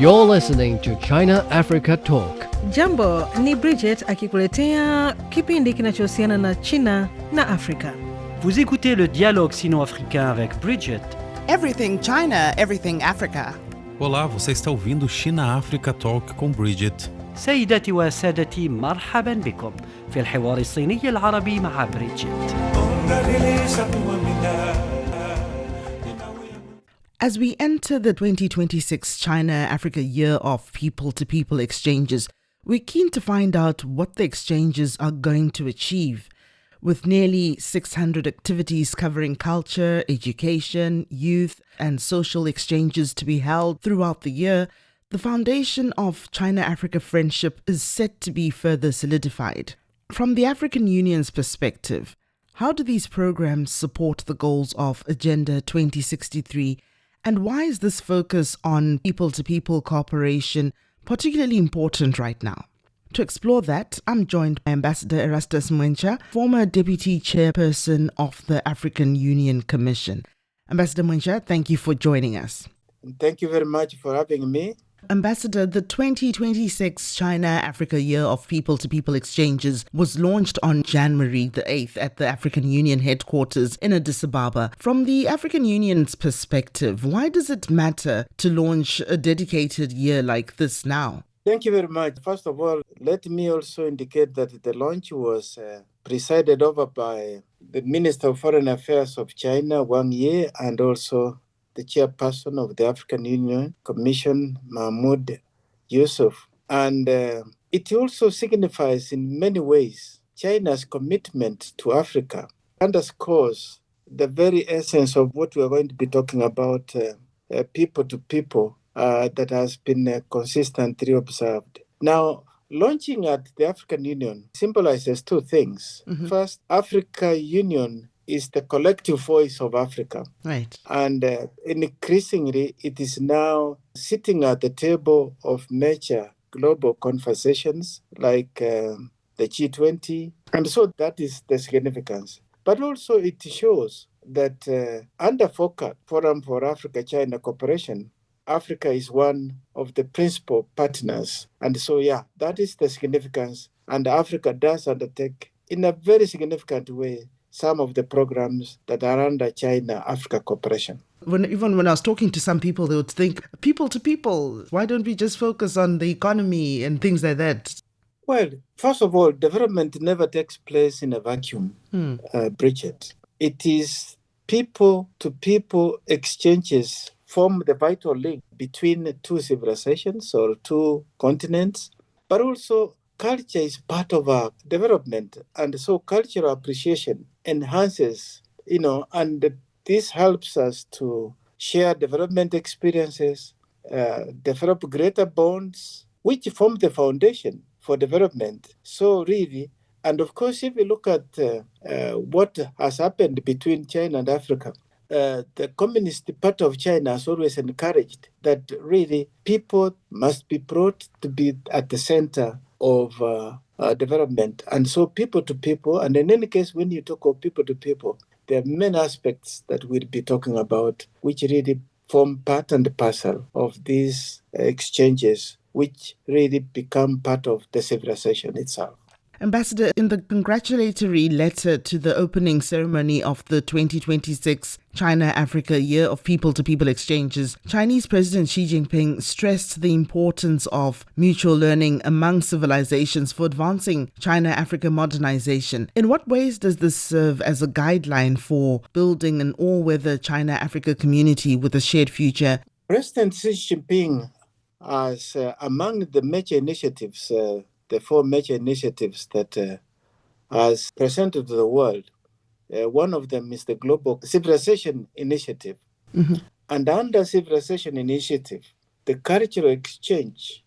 You're listening to China Africa Talk. Jambo, ni Bridget akikuletea kipindi kinachohusiana na China na Afrika. Vous écoutez le dialogue sino-africain avec Bridget. Everything China, everything Africa. Olá, você está ouvindo China Africa Talk com Bridget. سيداتي وسادتي مرحبا بكم في الحوار الصيني العربي مع بريدجيت. As we enter the 2026 China-Africa Year of People-to-People Exchanges, we're keen to find out what the exchanges are going to achieve. With nearly 600 activities covering culture, education, youth, and social exchanges to be held throughout the year, the foundation of China-Africa friendship is set to be further solidified. From the African Union's perspective, how do these programs support the goals of Agenda 2063, and why is this focus on people-to-people cooperation particularly important right now? To explore that, I'm joined by Ambassador Erastus Mwencha, former Deputy Chairperson of the African Union Commission. Ambassador Mwencha, thank you for joining us. Thank you very much for having me. Ambassador, the 2026 China-Africa Year of People-to-People Exchanges was launched on January the 8th at the African Union headquarters in Addis Ababa. From the African Union's perspective, why does it matter to launch a dedicated year like this now? Thank you very much. First of all, let me also indicate that the launch was presided over by the Minister of Foreign Affairs of China, Wang Yi, and also the chairperson of the African Union Commission, Mahmoud Yusuf. And it also signifies in many ways China's commitment to Africa, underscores the very essence of what we are going to be talking about, people to people, that has been consistently observed. Now, launching at the African Union symbolizes two things. Mm-hmm. First, Africa Union is the collective voice of Africa. Right. And increasingly, it is now sitting at the table of major global conversations like the G20. And so that is the significance. But also it shows that under FOCAC, Forum for Africa-China Cooperation, Africa is one of the principal partners. And so, that is the significance. And Africa does undertake in a very significant way some of the programs that are under China-Africa cooperation. Even when I was talking to some people, they would think, people to people, why don't we just focus on the economy and things like that? Well, first of all, development never takes place in a vacuum, Bridget. It is people-to-people exchanges form the vital link between two civilizations or two continents, but also culture is part of our development. And so cultural appreciation enhances, and this helps us to share development experiences, develop greater bonds, which form the foundation for development. So really, and of course, if you look at what has happened between China and Africa, the Communist Party of China has always encouraged that really people must be brought to be at the center of development. And so people to people, and in any case, when you talk of people to people, there are many aspects that we'll be talking about which really form part and parcel of these exchanges, which really become part of the civilization itself. Ambassador, in the congratulatory letter to the opening ceremony of the 2026 China-Africa Year of People-to-People Exchanges, Chinese President Xi Jinping stressed the importance of mutual learning among civilizations for advancing China-Africa modernization. In what ways does this serve as a guideline for building an all-weather China-Africa community with a shared future? President Xi Jinping has, among the major initiatives, the four major initiatives that has presented to the world. One of them is the Global Civilization Initiative. Mm-hmm. And under Civilization Initiative, the cultural exchange,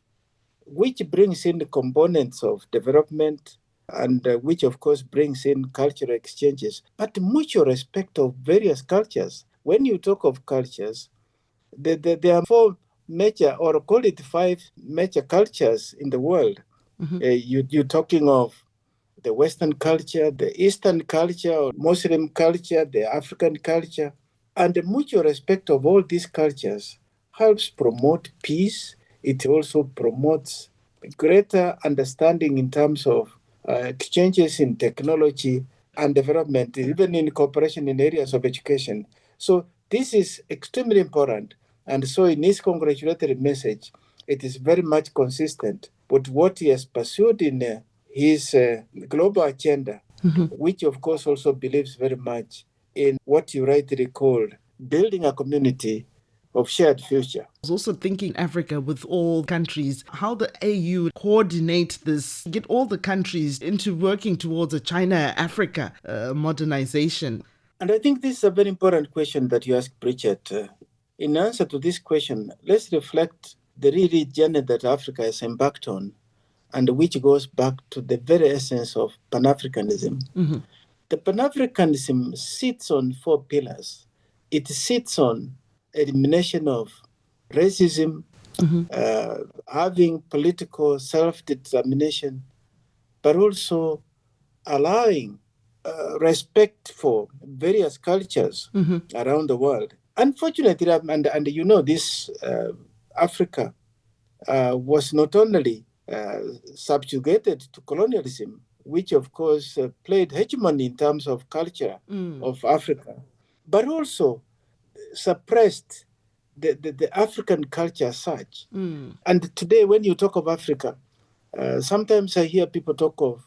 which brings in the components of development and which, of course, brings in cultural exchanges, but mutual respect of various cultures. When you talk of cultures, there are four major, or call it five major cultures in the world. Mm-hmm. You're talking of the Western culture, the Eastern culture, or Muslim culture, the African culture. And the mutual respect of all these cultures helps promote peace, it also promotes greater understanding in terms of exchanges in technology and development, even in cooperation in areas of education. So this is extremely important. And so in his congratulatory message, it is very much consistent with what he has pursued in his global agenda, which of course also believes very much in what you rightly called building a community of shared future. I was also thinking Africa with all countries, how the AU coordinate this, get all the countries into working towards a China-Africa modernization. And I think this is a very important question that you asked, Bridget. In answer to this question, let's reflect the really journey that Africa has embarked on, and which goes back to the very essence of Pan-Africanism. Mm-hmm. The Pan-Africanism sits on 4 pillars. It sits on elimination of racism, having political self-determination, but also allowing respect for various cultures around the world. Unfortunately, and you know, this Africa was not only subjugated to colonialism, which of course played hegemony in terms of culture of Africa, but also suppressed the African culture as such. And today, when you talk of Africa, sometimes I hear people talk of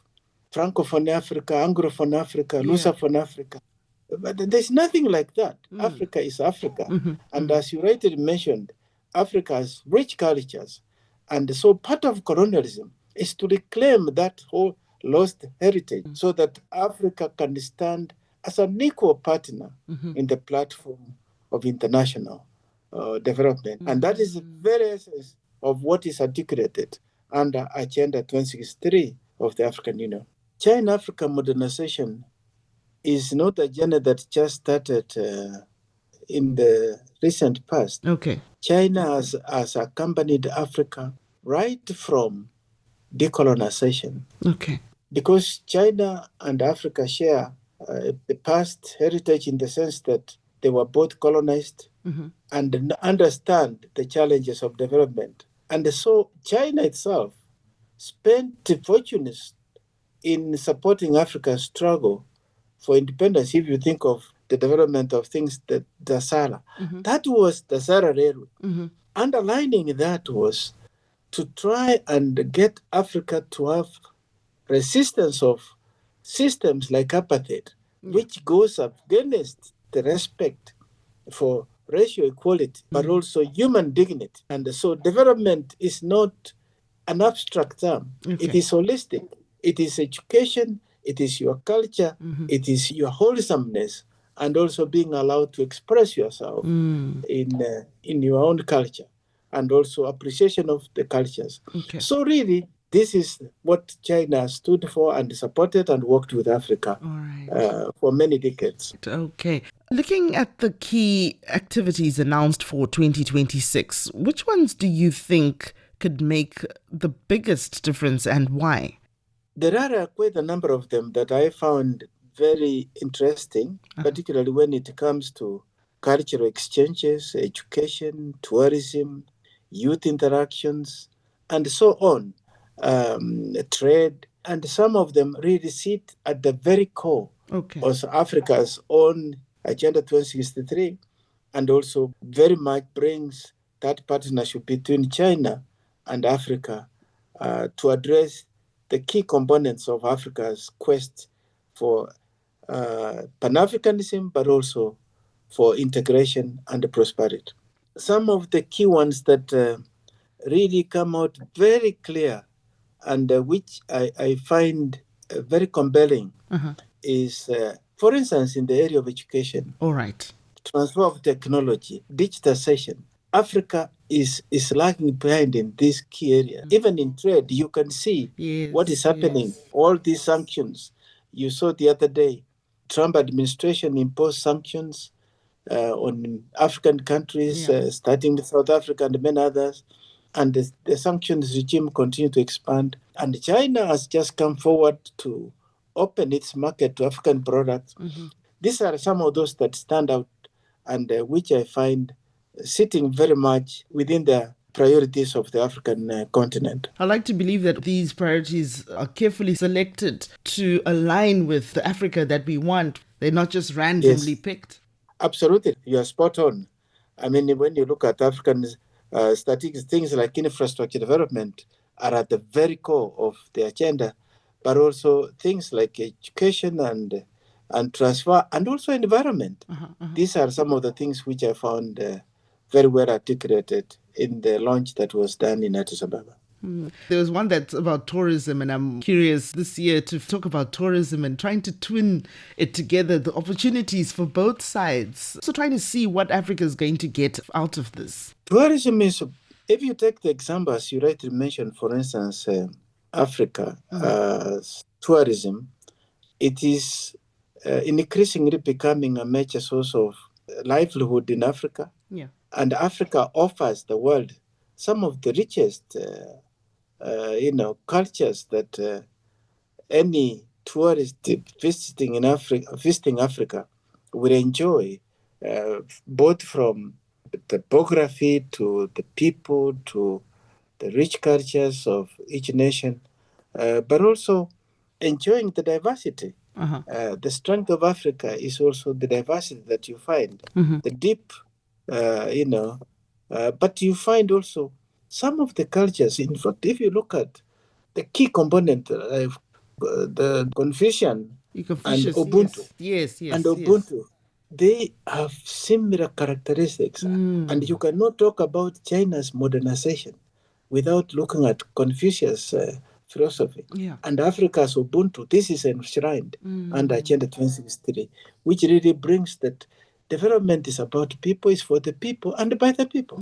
Francophone Africa, Anglophone Africa, Lusophone Africa. But there's nothing like that. Africa is Africa. And as you rightly mentioned, Africa has rich cultures. And so part of colonialism is to reclaim that whole lost heritage so that Africa can stand as an equal partner in the platform of international development. And that is the very essence of what is articulated under Agenda 2063 of the African Union. China-Africa modernization is not a journey that just started in the recent past. Okay. China has accompanied Africa right from decolonization. Okay. Because China and Africa share the past heritage in the sense that they were both colonized and understand the challenges of development. And so China itself spent fortunes in supporting Africa's struggle for independence. If you think of the development of things, the Sahara, that was the Sahara Railway. Underlining that was to try and get Africa to have resistance of systems like apartheid, which goes against the respect for racial equality, but also human dignity. And so development is not an abstract term. It is holistic. It is education, it is your culture, it is your wholesomeness, and also being allowed to express yourself in your own culture, and also appreciation of the cultures. So really, this is what China stood for and supported and worked with Africa for many decades. Okay. Looking at the key activities announced for 2026, which ones do you think could make the biggest difference and why? There are quite a number of them that I found very interesting, particularly when it comes to cultural exchanges, education, tourism, youth interactions, and so on, trade. And some of them really sit at the very core of Africa's own Agenda 2063, and also very much brings that partnership between China and Africa to address the key components of Africa's quest for Pan-Africanism, but also for integration and prosperity. Some of the key ones that really come out very clear and which I find very compelling is, for instance, in the area of education. All right. Transfer of technology, digitization. Africa is lagging behind in this key area. Even in trade, you can see what is happening. All these sanctions. You saw the other day, Trump administration imposed sanctions on African countries, starting with South Africa and many others. And the sanctions regime continue to expand. And China has just come forward to open its market to African products. These are some of those that stand out and which I find sitting very much within the priorities of the African continent. I like to believe that these priorities are carefully selected to align with the Africa that we want. They're not just randomly picked. Absolutely. You are spot on. I mean, when you look at African statistics, things like infrastructure development are at the very core of the agenda, but also things like education and transfer, and also environment. These are some of the things which I found very well articulated in the launch that was done in Addis Ababa. There was one that's about tourism, and I'm curious this year to talk about tourism and trying to twin it together, the opportunities for both sides. So trying to see what Africa is going to get out of this. Tourism is, if you take the example, as you rightly mentioned, for instance, Africa, tourism, it is increasingly becoming a major source of livelihood in Africa. Yeah. And Africa offers the world some of the richest cultures that any tourist visiting Africa will enjoy, both from the topography to the people to the rich cultures of each nation, but also enjoying the diversity. The strength of Africa is also the diversity that you find, the deep, but you find also some of the cultures. In fact, if you look at the key component, the Confucian and Ubuntu, and Ubuntu, they have similar characteristics. And you cannot talk about China's modernization without looking at Confucius' philosophy. And Africa's Ubuntu, this is enshrined under Agenda 2063, which really brings that development is about people, is for the people, and by the people.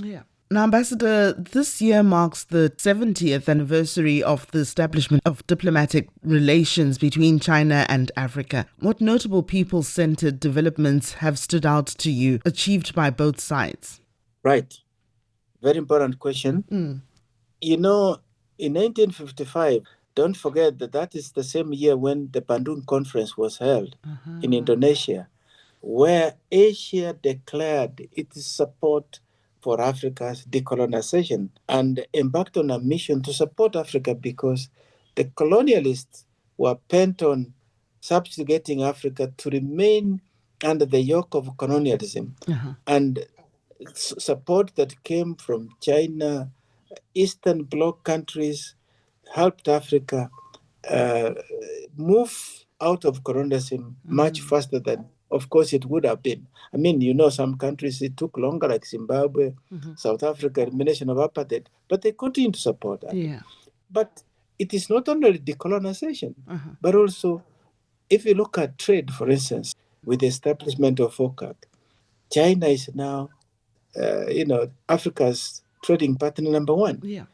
Now, Ambassador, this year marks the 70th anniversary of the establishment of diplomatic relations between China and Africa. What notable people-centered developments have stood out to you, achieved by both sides? Right. Very important question. In 1955, don't forget that is the same year when the Bandung Conference was held in Indonesia, where Asia declared its support for Africa's decolonization and embarked on a mission to support Africa because the colonialists were bent on subjugating Africa to remain under the yoke of colonialism. And support that came from China, Eastern Bloc countries, helped Africa move out of colonialism much faster than, of course, it would have been. I mean, some countries, it took longer, like Zimbabwe, South Africa, elimination of apartheid, but they continue to support that. But it is not only decolonization, but also, if you look at trade, for instance, with the establishment of FOCAC, China is now, Africa's trading partner number one.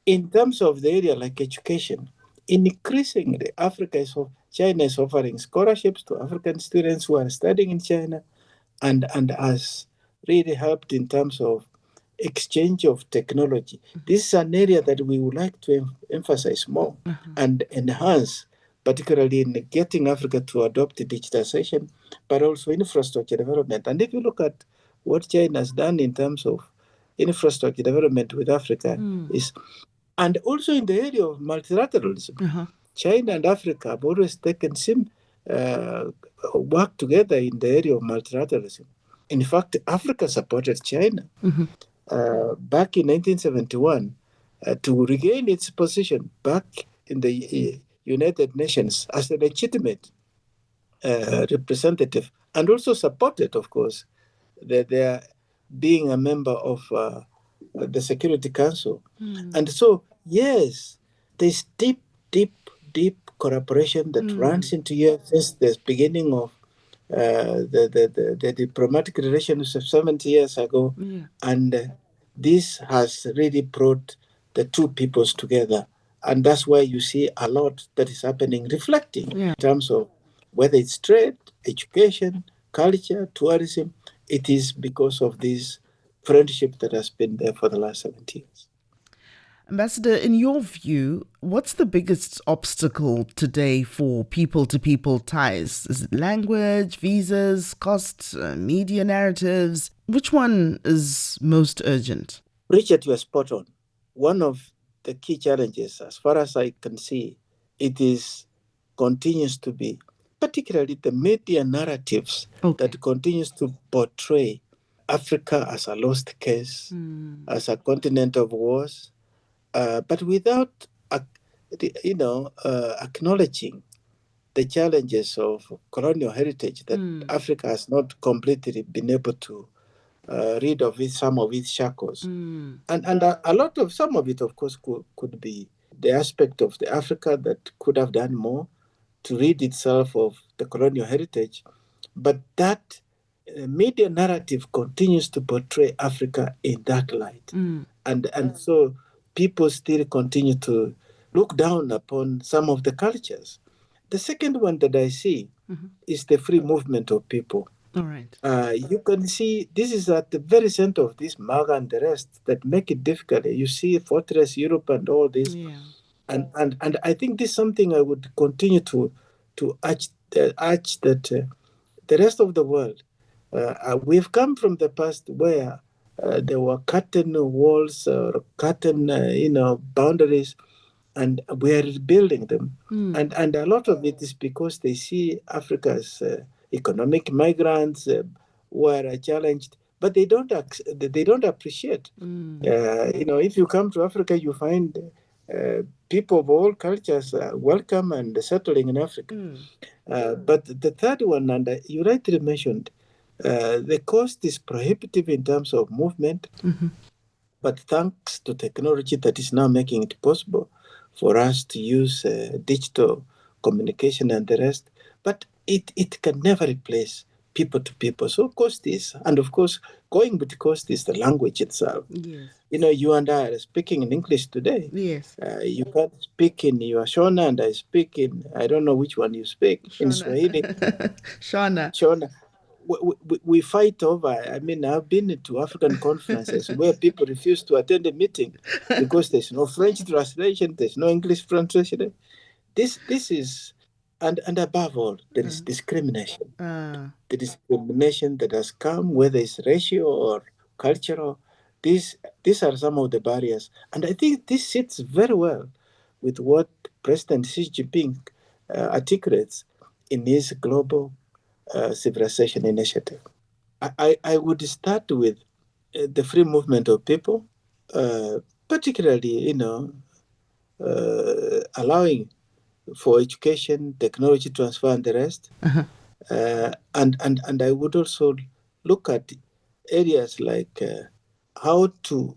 In terms of the area like education, increasingly, China is offering scholarships to African students who are studying in China, and has really helped in terms of exchange of technology. This is an area that we would like to emphasize more and enhance, particularly in getting Africa to adopt digitization, but also infrastructure development. And if you look at what China has done in terms of infrastructure development with Africa, and also in the area of multilateralism, China and Africa have always taken work together in the area of multilateralism. In fact, Africa supported China back in 1971 to regain its position back in the United Nations as a legitimate representative, and also supported, of course, their being a member of the Security Council. And so, yes, there's deep collaboration that runs into years since the beginning of the diplomatic relations of 70 years ago. And this has really brought the two peoples together. And that's why you see a lot that is happening, reflecting in terms of whether it's trade, education, culture, tourism. It is because of this friendship that has been there for the last 70 years. Ambassador, in your view, what's the biggest obstacle today for people-to-people ties? Is it language, visas, costs, media narratives? Which one is most urgent? Richard, you are spot on. One of the key challenges, as far as I can see, continues to be, particularly the media narratives that continues to portray Africa as a lost case, as a continent of wars, but without, acknowledging the challenges of colonial heritage that Africa has not completely been able to rid of some of its shackles. And a lot of some of it, of course, could be the aspect of the Africa that could have done more to rid itself of the colonial heritage. But that media narrative continues to portray Africa in that light. And so people still continue to look down upon some of the cultures. The second one that I see is the free movement of people. All right. You can see this is at the very center of this MAGA and the rest that make it difficult. You see Fortress Europe and all this. Yeah. And I think this is something I would continue to urge that the rest of the world, we've come from the past where there were curtain walls or curtain, boundaries, and we are rebuilding them. And a lot of it is because they see Africa as economic migrants who are challenged, but they don't appreciate. If you come to Africa, you find people of all cultures welcome and settling in Africa. But the third one, and you rightly mentioned, the cost is prohibitive in terms of movement, but thanks to technology that is now making it possible for us to use digital communication and the rest, but it can never replace people to people. So cost is, and of course, going with cost is the language itself. Yes. You and I are speaking in English today. Yes. You can speak in your Shona, and I speak in, I don't know which one you speak, in Swahili. Shona. We fight over. I mean, I've been to African conferences where people refuse to attend a meeting because there's no French translation, there's no English translation. This is, and above all, there is discrimination. The discrimination that has come, whether it's racial or cultural, these are some of the barriers. And I think this sits very well with what President Xi Jinping articulates in his global civilization initiative. I would start with the free movement of people, particularly, allowing for education, technology transfer, and the rest. And I would also look at areas like how to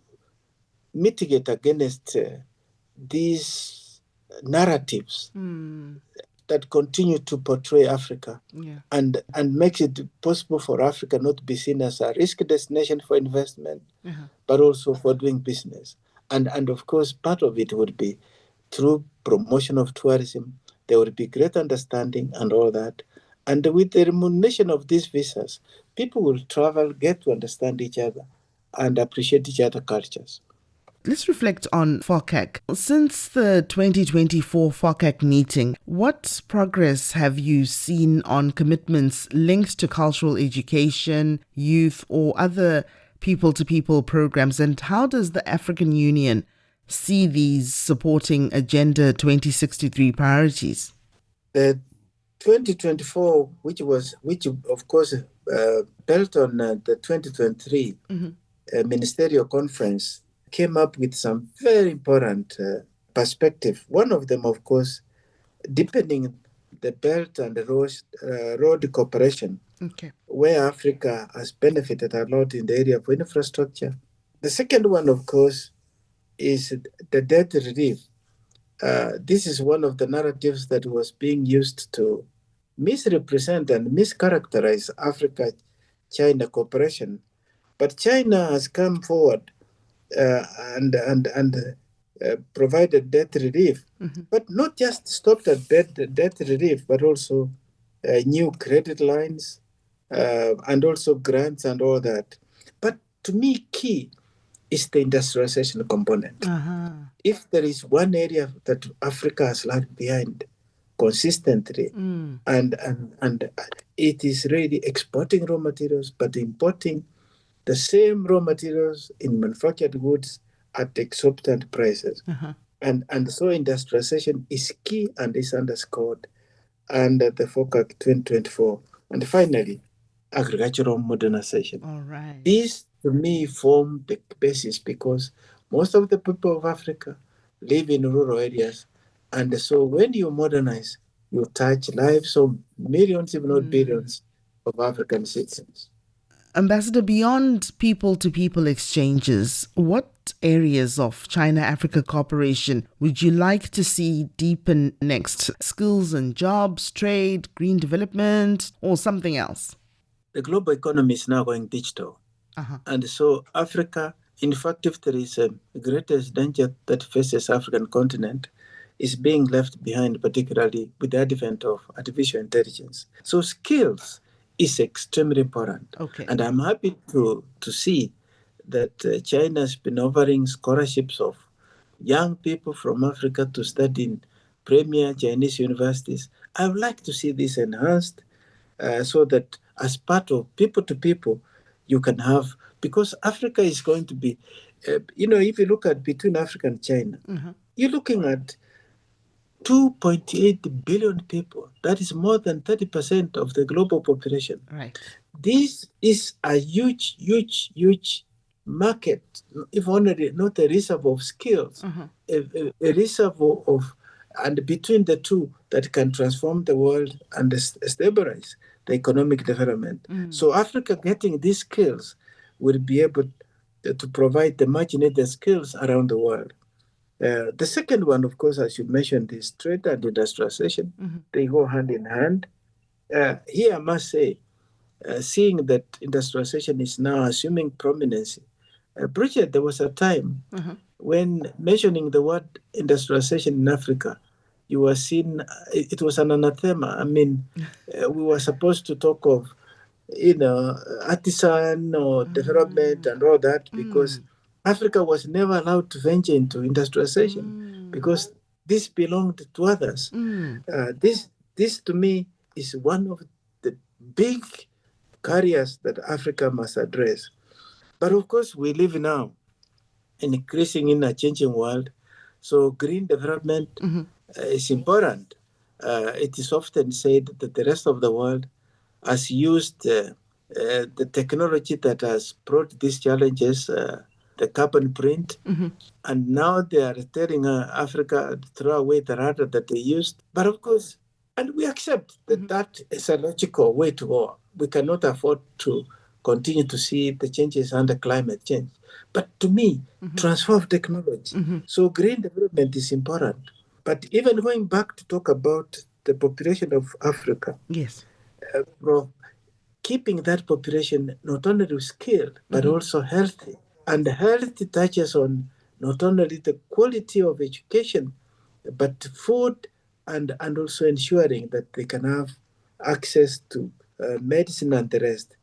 mitigate against these narratives that continue to portray Africa, and makes it possible for Africa not to be seen as a risk destination for investment, but also for doing business. And of course, part of it would be through promotion of tourism. There would be great understanding and all that. And with the remuneration of these visas, people will travel, get to understand each other, and appreciate each other's cultures. Let's reflect on FOCAC. Since the 2024 FOCAC meeting, what progress have you seen on commitments linked to cultural education, youth, or other people-to-people programs? And how does the African Union see these supporting Agenda 2063 priorities? The 2024, which of course built on the 2023 ministerial conference, came up with some very important perspective. One of them, of course, deepening the Belt and the Road Cooperation, where Africa has benefited a lot in the area of infrastructure. The second one, of course, is the debt relief. This is one of the narratives that was being used to misrepresent and mischaracterize Africa-China cooperation. But China has come forward and provided debt relief, but not just stopped at debt relief, but also new credit lines and also grants and all that. But to me, key is the industrialization component. If there is one area that Africa has lagged behind consistently, and it is really exporting raw materials, but importing the same raw materials in manufactured goods at exorbitant prices. And so industrialization is key and is underscored under the FOCAC 2024. And finally, agricultural modernization. All right. These, to me, form the basis because most of the people of Africa live in rural areas. And so when you modernize, you touch lives of millions, if not billions, of African citizens. Ambassador, beyond people-to-people exchanges, what areas of China-Africa cooperation would you like to see deepen next? Skills and jobs, trade, green development, or something else? The global economy is now going digital. And so Africa, in fact, if there is a greatest danger that faces African continent, is being left behind, particularly with the advent of artificial intelligence. So skills is extremely important. Okay. And I'm happy to see that China has been offering scholarships of young people from Africa to study in premier Chinese universities. I would like to see this enhanced so that as part of people to people, you can have, because Africa is going to be, if you look at between Africa and China, you're looking at 2.8 billion people. That is more than 30% of the global population. Right. This is a huge, huge, huge market, if only not a reservoir of skills, a reservoir of, and between the two that can transform the world and stabilize the economic development. So Africa getting these skills will be able to provide the much needed skills around the world. The second one, of course, as you mentioned, is trade and industrialization. They go hand in hand. Here, I must say, seeing that industrialization is now assuming prominence, Bridget, there was a time when mentioning the word industrialization in Africa, you were seen, it was an anathema. I mean, we were supposed to talk of, artisan or development and all that because Africa was never allowed to venture into industrialization because this belonged to others. This to me is one of the big carriers that Africa must address. But of course, we live now in a changing world. So green development is important. It is often said that the rest of the world has used the technology that has brought these challenges, the carbon print, and now they are telling Africa to throw away the rudder that they used. But of course, and we accept that that is a logical way to go. We cannot afford to continue to see the changes under climate change. But to me, transfer of technology. So green development is important. But even going back to talk about the population of Africa, yes, keeping that population not only skilled, but also healthy. And health touches on not only the quality of education, but food and also ensuring that they can have access to medicine and the rest.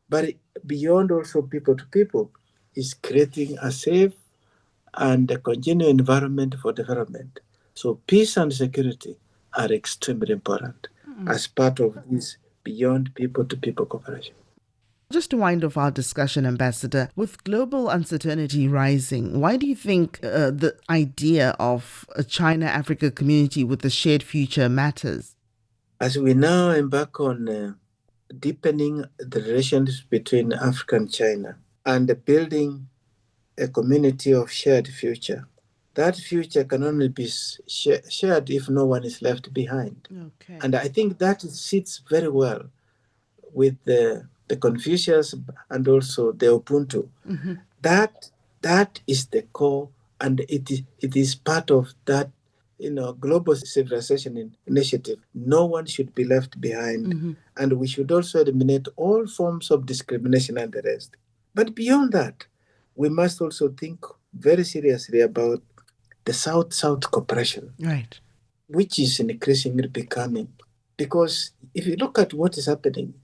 But beyond also people to people is creating a safe and a congenial environment for development. So peace and security are extremely important as part of this beyond people to people cooperation. Just to wind off our discussion, Ambassador, with global uncertainty rising, why do you think the idea of a China-Africa community with a shared future matters? As we now embark on deepening the relations between Africa and China and building a community of shared future, that future can only be shared if no one is left behind. Okay. And I think that sits very well with the Confucius and also the Ubuntu. That is the core, and it is part of that global civilization initiative. No one should be left behind, and we should also eliminate all forms of discrimination and the rest. But beyond that, we must also think very seriously about the South-South cooperation, Right, which is increasingly becoming. Because if you look at what is happening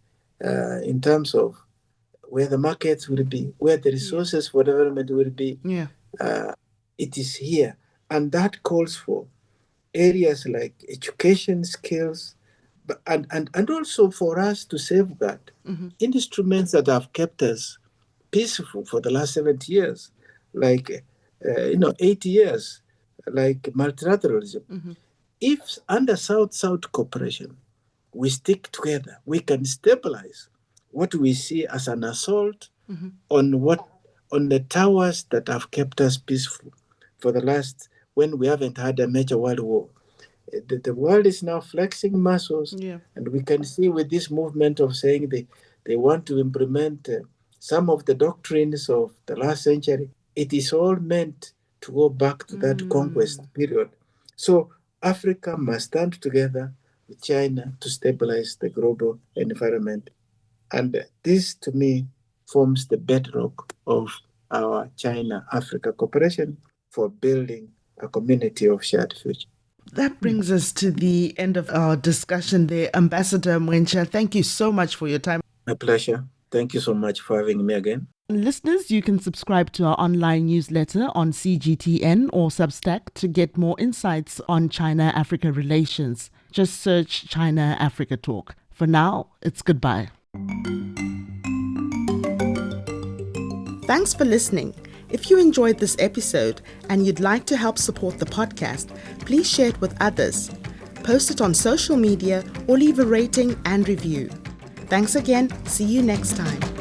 in terms of where the markets will be, where the resources for development will be, it is here. And that calls for areas like education, skills, and also for us to safeguard instruments that have kept us peaceful for the last 70 years, like 80 years, like multilateralism. If under South-South cooperation, we stick together, we can stabilize what we see as an assault on the towers that have kept us peaceful for the last, when we haven't had a major world war. The world is now flexing muscles, and we can see with this movement of saying they want to implement some of the doctrines of the last century. It is all meant to go back to that conquest period. So Africa must stand together with China to stabilize the global environment. And this, to me, forms the bedrock of our China-Africa cooperation for building a community of shared future. That brings us to the end of our discussion there. Ambassador Mwencha, thank you so much for your time. My pleasure. Thank you so much for having me again. Listeners, you can subscribe to our online newsletter on CGTN or Substack to get more insights on China-Africa relations. Just search China-Africa Talk. For now, it's goodbye. Thanks for listening. If you enjoyed this episode and you'd like to help support the podcast, please share it with others. Post it on social media or leave a rating and review. Thanks again. See you next time.